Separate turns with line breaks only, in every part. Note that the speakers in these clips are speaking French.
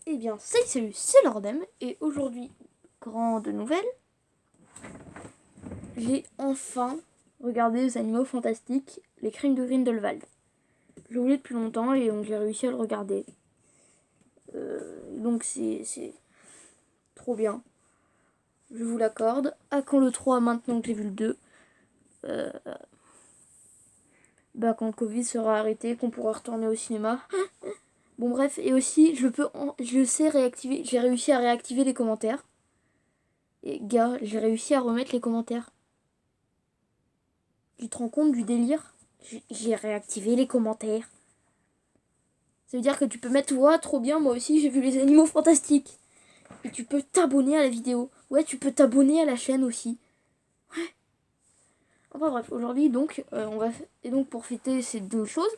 Eh bien, salut, c'est Lordem, et aujourd'hui, grande nouvelle, j'ai enfin regardé les animaux fantastiques, les crimes de Grindelwald. Je voulais depuis longtemps et donc j'ai réussi à le regarder. Donc c'est trop bien. Je vous l'accorde. À quand le 3 maintenant que j'ai vu le 2 quand le Covid sera arrêté, qu'on pourra retourner au cinéma. Bon bref, et aussi je sais réactiver, j'ai réussi à réactiver les commentaires. Et gars, j'ai réussi à remettre les commentaires. Tu te rends compte du délire? J'ai réactivé les commentaires. Ça veut dire que tu peux mettre ouais, trop bien, moi aussi j'ai vu les animaux fantastiques. Et tu peux t'abonner à la vidéo. Ouais, tu peux t'abonner à la chaîne aussi. Ouais. Enfin bref, aujourd'hui donc et donc pour fêter ces deux choses,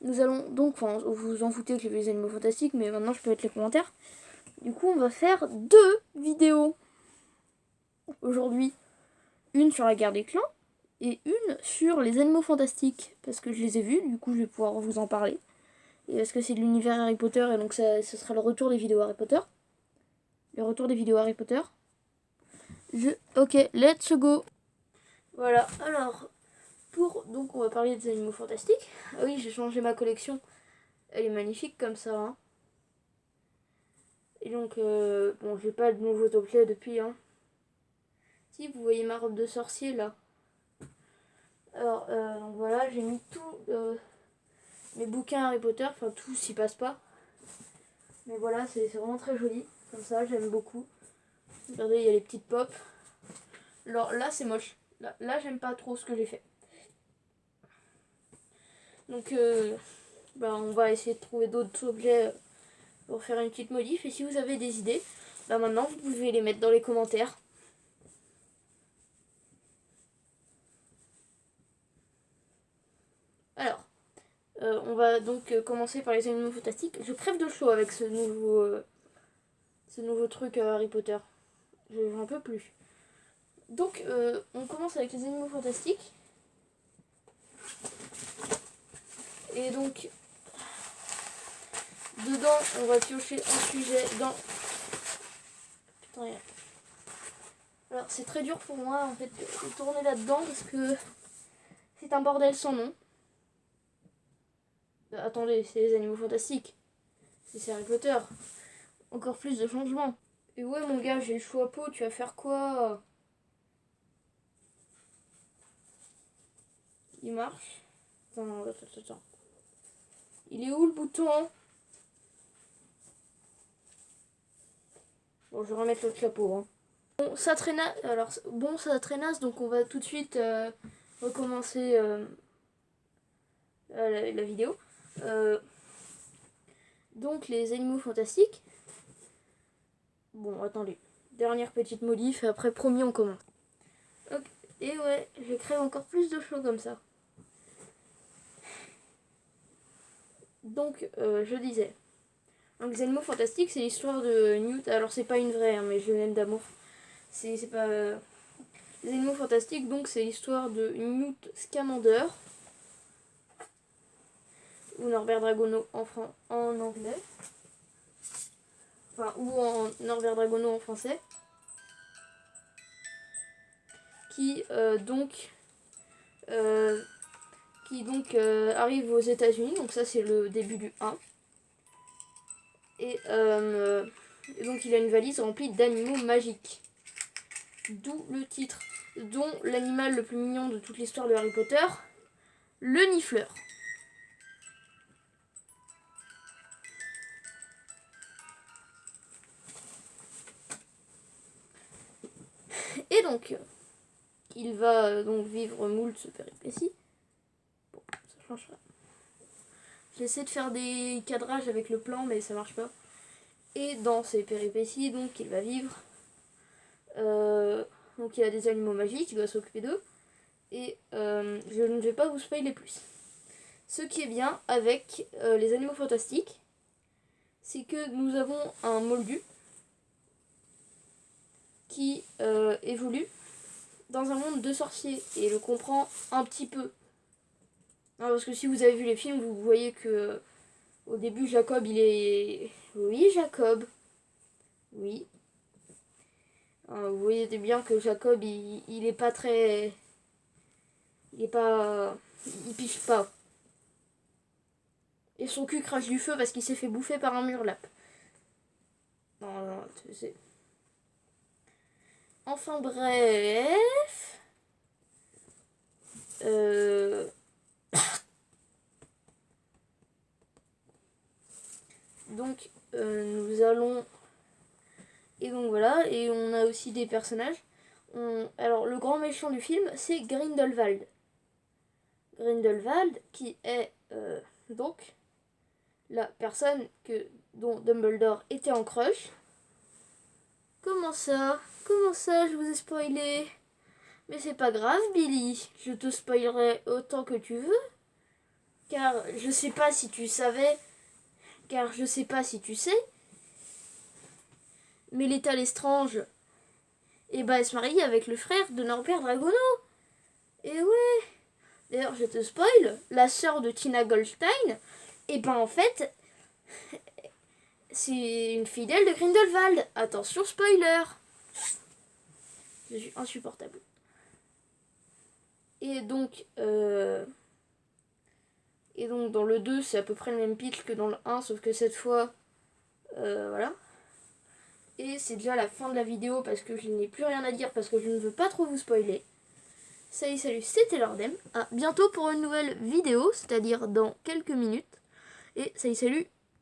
nous allons donc, enfin vous en foutez que j'ai vu les animaux fantastiques, mais maintenant je peux mettre les commentaires. Du coup on va faire deux vidéos aujourd'hui. Une sur la guerre des clans et une sur les animaux fantastiques. Parce que je les ai vus, du coup je vais pouvoir vous en parler. Et parce que c'est de l'univers Harry Potter et donc ce sera le retour des vidéos Harry Potter. Le retour des vidéos Harry Potter. Ok, let's go. Voilà, alors, donc on va parler des animaux fantastiques. Ah oui, j'ai changé ma collection. Elle est magnifique comme ça. Hein. Et donc, bon, j'ai pas de nouveaux objets depuis. Hein. Si, vous voyez ma robe de sorcier là. Alors, donc voilà, j'ai mis tout mes bouquins Harry Potter, enfin tout s'y passe pas. Mais voilà, c'est vraiment très joli. Comme ça, j'aime beaucoup. Regardez, il y a les petites pop. Alors là, c'est moche. Là j'aime pas trop ce que j'ai fait. Donc, on va essayer de trouver d'autres objets pour faire une petite modif. Et si vous avez des idées, maintenant, vous pouvez les mettre dans les commentaires. Alors, on va donc commencer par les animaux fantastiques. Je crève de chaud avec ce nouveau truc Harry Potter. J'en peux plus. Donc, on commence avec les animaux fantastiques. Et donc, dedans, on va piocher un sujet dans... Putain, rien. Alors, c'est très dur pour moi, en fait, de tourner là-dedans, parce que c'est un bordel sans nom. Attendez, c'est les animaux fantastiques. C'est Harry Potter. Encore plus de changements. Et ouais, mon gars, j'ai le choix peau, tu vas faire quoi? Il marche. Attends. Il est où le bouton? Bon, je vais remettre l'autre chapeau. Hein. Bon, ça traînasse. Alors, bon, ça traînasse, donc on va tout de suite recommencer la vidéo. Donc, les animaux fantastiques. Bon, attendez. Dernière petite modif, et après, promis, on commence. Okay. Et ouais, je crée encore plus de flots comme ça. Donc, je disais. Donc, les animaux fantastiques, c'est l'histoire de Newt. Alors, c'est pas une vraie, hein, mais je l'aime d'amour. C'est pas... Les animaux fantastiques, donc, c'est l'histoire de Newt Scamander. Ou Norbert Dragono en anglais. Enfin, ou en Norbert Dragono en français. Qui arrive aux États-Unis. Donc, ça, c'est le début du 1. Et donc il a une valise remplie d'animaux magiques. D'où le titre, dont l'animal le plus mignon de toute l'histoire de Harry Potter, le Nifleur. Et donc, il va donc vivre moult péripéties. Bon, ça change pas. J'essaie de faire des cadrages avec le plan, mais ça marche pas. Et dans ces péripéties, donc, il va vivre. Donc, il a des animaux magiques, il doit s'occuper d'eux. Et je ne vais pas vous spoiler plus. Ce qui est bien avec les animaux fantastiques, c'est que nous avons un moldu qui évolue dans un monde de sorciers et le comprend un petit peu. Non, parce que si vous avez vu les films, vous voyez que Au début, Jacob, il est... Oui, Jacob. Oui. Vous voyez bien que Jacob, il est pas très... Il est pas... Il pige pas. Et son cul crache du feu parce qu'il s'est fait bouffer par un murlap. Non, non, c'est... Enfin bref... Donc, nous allons... Et donc voilà, et on a aussi des personnages. Alors, le grand méchant du film, c'est Grindelwald. Grindelwald, qui est donc la personne dont Dumbledore était en crush. Comment ça? Comment ça, je vous ai spoilé? Mais c'est pas grave, Billy. Je te spoilerai autant que tu veux. Car je sais pas si tu savais... Car je sais pas si tu sais... Mais l'état Lestrange, et bah elle se marie avec le frère de Norbert Dragono. Et ouais. D'ailleurs, je te spoil, la sœur de Tina Goldstein, et ben en fait, c'est une fidèle de Grindelwald. Attention, spoiler. Je suis insupportable. Et donc dans le 2, c'est à peu près le même pitch que dans le 1, sauf que cette fois, voilà. Et c'est déjà la fin de la vidéo parce que je n'ai plus rien à dire parce que je ne veux pas trop vous spoiler. Salut, c'était Lordem. À bientôt pour une nouvelle vidéo, c'est-à-dire dans quelques minutes. Et salut.